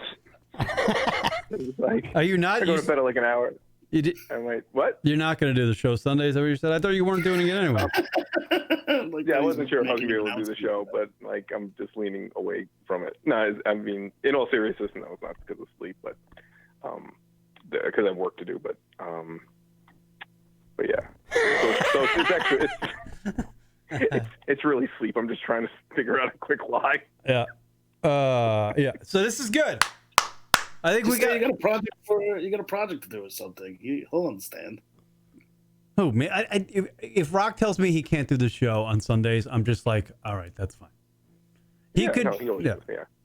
Are you not? I go to bed at like an hour. I'm like, what? You're not going to do the show Sunday? Is that what you said? I thought you weren't doing it anyway. I wasn't sure if I was going to be able to do the show, but like I'm just leaning away from it. No, I mean, in all seriousness, no, it's not because of sleep, but because I have work to do. But yeah. So it's actually it's really sleep. I'm just trying to figure out a quick lie. Yeah. Yeah. So this is good. I think you got a project to do or something. He'll understand. Oh man, if Rock tells me he can't do the show on Sundays, I'm just like, all right, that's fine. He could be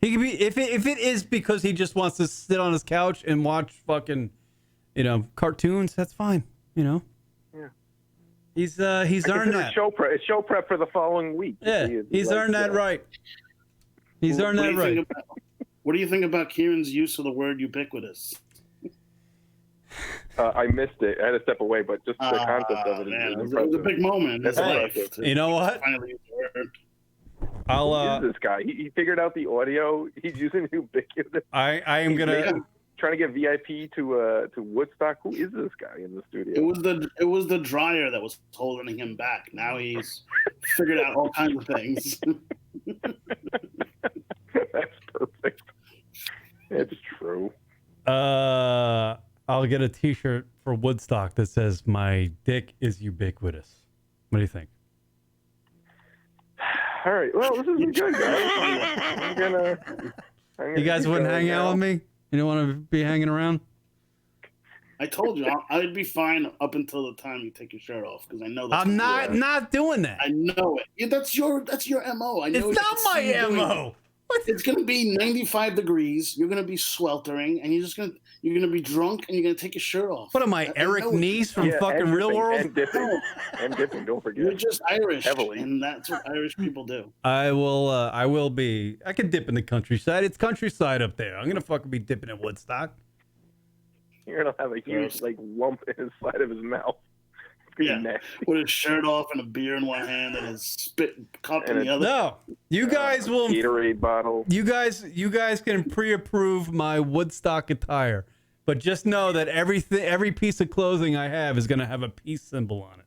if it is because he just wants to sit on his couch and watch fucking, cartoons. That's fine. Yeah. He's earned that. It's show prep for the following week. Yeah, he's earned that right. He's earned that right. What do you think about Kieran's use of the word ubiquitous? I missed it. I had to step away, but just the concept of it is impressive. It was a big moment in his life. You know what? Finally use the word. Who is this guy? He figured out the audio. He's using ubiquitous. I am gonna trying to get VIP to Woodstock. Who is this guy in the studio? It was the dryer that was holding him back. Now he's figured out all kinds of things. That's perfect. It's true. I'll get a T-shirt for Woodstock that says "My dick is ubiquitous." What do you think? All right. Well, this has been good, guys. You guys wouldn't hang out with me? You don't want to be hanging around? I told you I'd be fine up until the time you take your shirt off because I know that's I'm not doing that. I know it. Yeah, that's your MO. I know it's not my MO. It's gonna be 95 degrees. You're gonna be sweltering, and you're gonna be drunk, and you're gonna take your shirt off. What am I, Eric Nies from fucking Real World? And dipping, don't forget. You're just Irish, heavily, and that's what Irish people do. I will be. I can dip in the countryside. It's countryside up there. I'm gonna fucking be dipping at Woodstock. You're gonna have a huge lump in the side of his mouth. Yeah, Nasty. with his shirt off and a beer in one hand and his spit cup in And the other. No, you guys will. Gatorade bottle. You guys can pre-approve my Woodstock attire, but just know that every piece of clothing I have is going to have a peace symbol on it.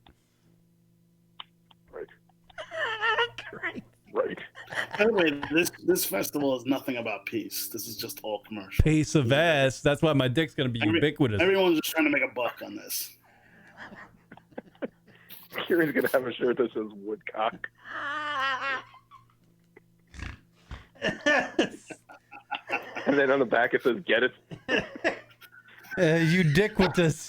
Right. Right. By the way, this festival is nothing about peace. This is just all commercial. Piece of ass. That's why my dick's going to be ubiquitous. Everyone's just trying to make a buck on this. Kieran's gonna have a shirt that says Woodcock. And then on the back it says "Get it." You dick-with-this.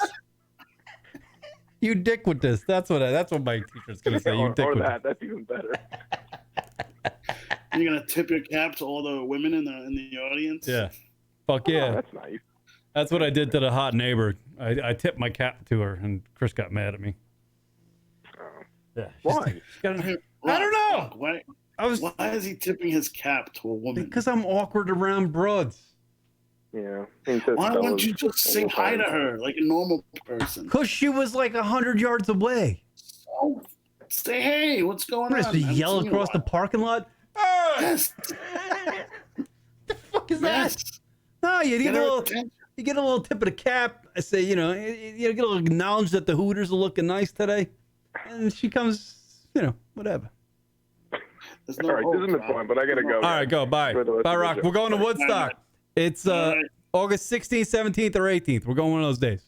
You dick-with-this. That's what my t-shirt's going to say. You or dick-with-this. that's even better. You're gonna tip your cap to all the women in the audience. Yeah. Fuck yeah. Oh, that's nice. That's what I did to the hot neighbor. I tipped my cap to her, and Chris got mad at me. Yeah. Why? I don't know. Why is he tipping his cap to a woman? Because I'm awkward around broads. Yeah. Why wouldn't you just say hi to her like a normal person? Because she was like 100 yards away. Oh, say hey, what's going on? To yell across the parking lot? Yes. The fuck is that? No, you get a little tip of the cap. I say, you get a little acknowledge that the Hooters are looking nice today. And she comes, whatever. All right, this has been fun, but I gotta go. All right, go. Bye. Bye, Rock. We're going to Woodstock. It's August 16th, 17th, or 18th. We're going one of those days.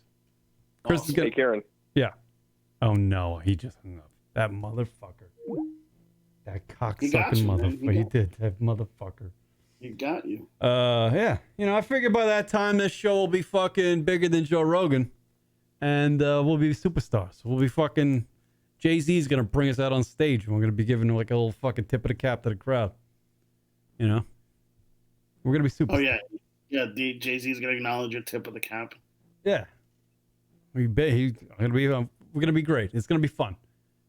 Chris is gonna. Hey, Karen. Yeah. Oh no, he just hung up. That motherfucker. That cocksucking motherfucker. He did. That motherfucker. He got you. Yeah. I figured by that time this show will be fucking bigger than Joe Rogan, and we'll be superstars. We'll be fucking. Jay-Z's gonna bring us out on stage, and we're gonna be giving like a little fucking tip of the cap to the crowd. We're gonna be super. Oh yeah, Jay-Z's gonna acknowledge your tip of the cap. Yeah, we're gonna be great. It's gonna be fun.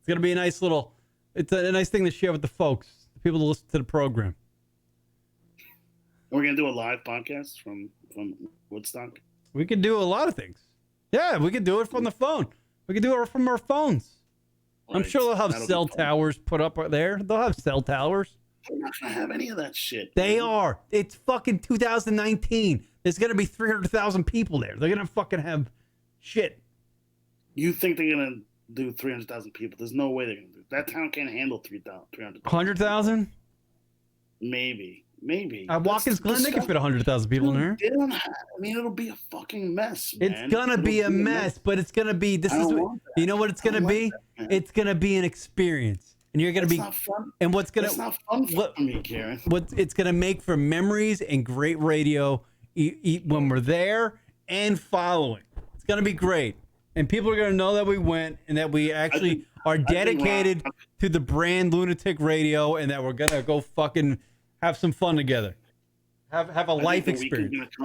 It's gonna be a nice little. It's a nice thing to share with the folks, the people that listen to the program. We're gonna do a live podcast from Woodstock. We could do a lot of things. Yeah, we could do it from the phone. We could do it from our phones. I'm sure they'll have cell towers put up there. They'll have cell towers. They're not gonna have any of that shit. They are. It's fucking 2019. There's gonna be 300,000 people there. They're gonna fucking have shit. You think they're gonna do 300,000 people? There's no way they're gonna do it. That town can't handle 300,000. 100,000? Maybe. Watkins Glen, they can fit 100,000 people in there. They don't have, it'll be a fucking mess, man. It's gonna be a mess, but it's gonna be. You know what it's gonna be? It's gonna be an experience, and you're gonna be. Not fun. And what's gonna? It's not fun for me, Karen. What it's gonna make for memories and great radio when we're there and following. It's gonna be great, and people are gonna know that we went and that we actually are dedicated to the brand Lunatic Radio, and that we're gonna go fucking have some fun together. Have a life experience.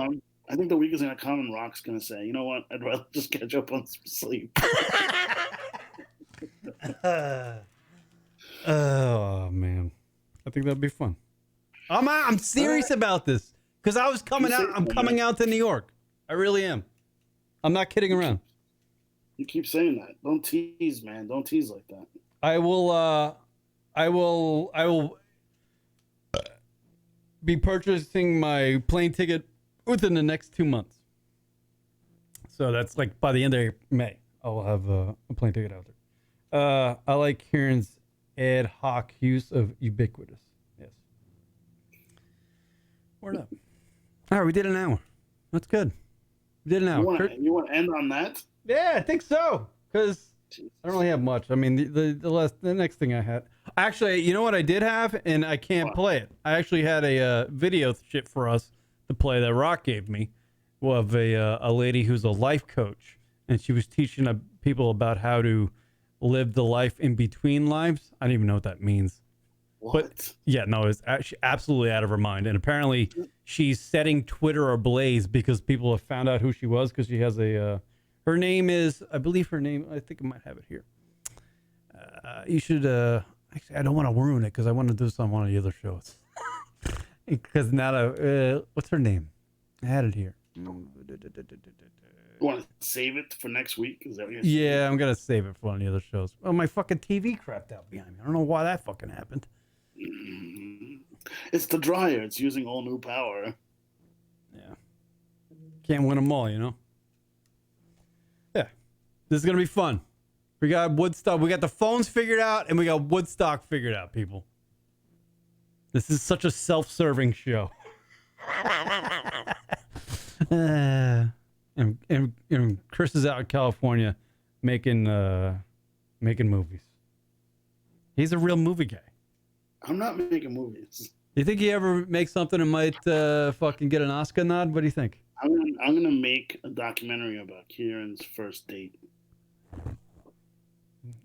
I think the week is gonna come, and Rock's gonna say, "You know what? I'd rather just catch up on some sleep." Oh man, I think that'd be fun. I'm serious about this because I was coming out. I'm coming out to New York. I really am. I'm not kidding around. You keep saying that. Don't tease, man. Don't tease like that. I will be purchasing my plane ticket within the next 2 months. So that's like by the end of May, I'll have a plane ticket out there. I like Kieran's ad hoc use of ubiquitous. Yes. Word up. All right, we did an hour. That's good. We did an hour. You want to end on that? Yeah, I think so. Because I don't really have much. I mean, the next thing I had. Actually, you know what I did have, and I can't play it. I actually had a video shit for us to play that Rock gave me of a lady who's a life coach, and she was teaching people about how to live the life in between lives. I don't even know what that means. What? But yeah, no, it's actually absolutely out of her mind. And apparently, she's setting Twitter ablaze because people have found out who she was because she has her name is, I believe her name, I think I might have it here. You should, actually, I don't want to ruin it because I want to do this on one of the other shows. Because now, what's her name? I had it here. You want to save it for next week? Is that what you're Yeah, I'm gonna save it for one of the other shows. Oh, my fucking TV crapped out behind me. I don't know why that fucking happened. saying? It's the dryer. It's using all new power. Yeah. Can't win them all, you know? Yeah. This is gonna be fun. We got Woodstock. We got the phones figured out, and we got Woodstock figured out, people. This is such a self-serving show. And Chris is out in California making movies. He's a real movie guy. I'm not making movies. You think he ever makes something that might fucking get an Oscar nod? What do you think? I'm gonna make a documentary about Kieran's first date.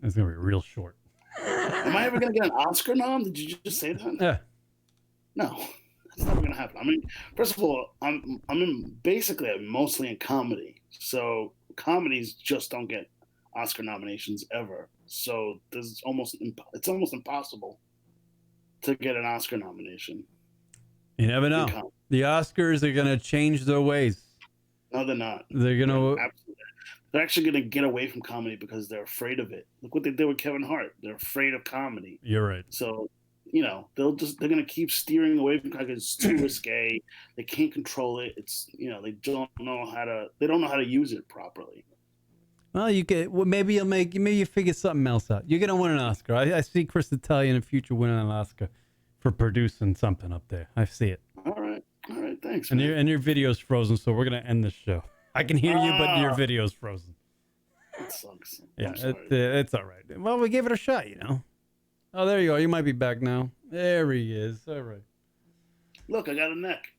It's gonna be real short. Am I ever gonna get an Oscar nom? Did you just say that? Yeah. No, that's never gonna happen. I mean, first of all, I'm mostly in comedy, so comedies just don't get Oscar nominations ever. So it's almost impossible to get an Oscar nomination. You never know. The Oscars are gonna change their ways. No, they're not. They're gonna. They're actually gonna get away from comedy because they're afraid of it. Look what they did with Kevin Hart. They're afraid of comedy. You're right. So, they're gonna keep steering away from because it's too risque. They can't control it. It's they don't know how to use it properly. Well, maybe you figure something else out. You're gonna win an Oscar. I see Chris Italia in the future winning an Oscar for producing something up there. I see it. All right, thanks. And man. your video's frozen, so we're gonna end this show. I can hear you, but your video's frozen. That sucks. Yeah, it's all right. Well, we gave it a shot, you know. Oh, there you are. You might be back now. There he is. All right. Look, I got a neck.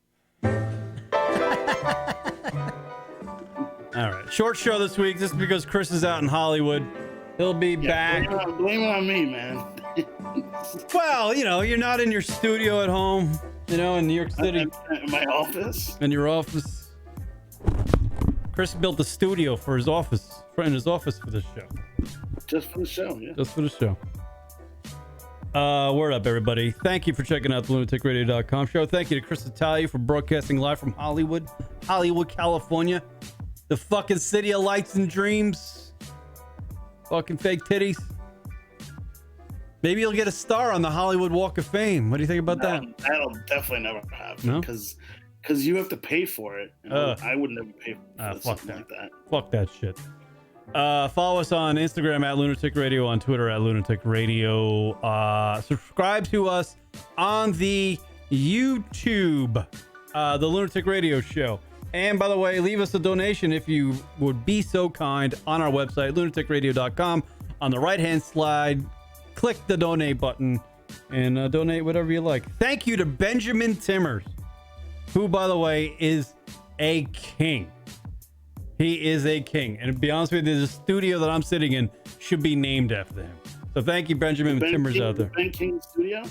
All right. Short show this week, just because Chris is out in Hollywood. He'll be back. Blame it on me, man. Well, you're not in your studio at home, in New York City. In my office? In your office. Chris built a studio for his office, for this show. Just for the show, yeah. Just for the show. Word up, everybody. Thank you for checking out the LunaticRadio.com show. Thank you to Chris Italia for broadcasting live from Hollywood, California. The fucking city of lights and dreams. Fucking fake titties. Maybe you'll get a star on the Hollywood Walk of Fame. What do you think about that? That'll definitely never happen. No? Because you have to pay for it. I would never pay for something like that. Fuck that shit. Follow us on Instagram at Lunatic Radio, on Twitter at Lunatic Radio. Subscribe to us on the YouTube, the Lunatic Radio Show. And by the way, leave us a donation if you would be so kind on our website, lunaticradio.com. On the right-hand slide, click the donate button and donate whatever you like. Thank you to Benjamin Timmers, who, by the way, is a king. He is a king. And to be honest with you, the studio that I'm sitting in should be named after him. So thank you, Benjamin Timmers, out there. Ben King Studio?